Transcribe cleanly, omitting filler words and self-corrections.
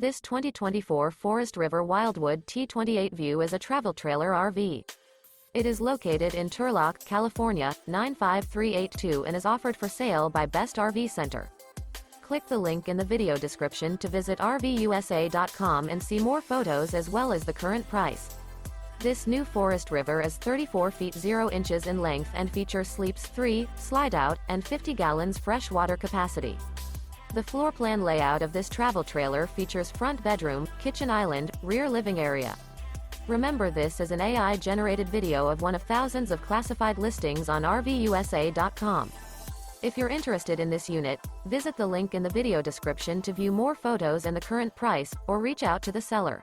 This 2024 Forest River Wildwood T28VIEW is a travel trailer RV. It is located in Turlock, California, 95382 and is offered for sale by Best RV Center. Click the link in the video description to visit RVUSA.com and see more photos as well as the current price. This new Forest River is 34 feet 0 inches in length and features sleeps 3, Slideout, and 50 gallons fresh water capacity. The floor plan layout of this travel trailer features front bedroom, kitchen island, rear living area. Remember, this is an AI-generated video of one of thousands of classified listings on RVUSA.com. If you're interested in this unit, visit the link in the video description to view more photos and the current price, or reach out to the seller.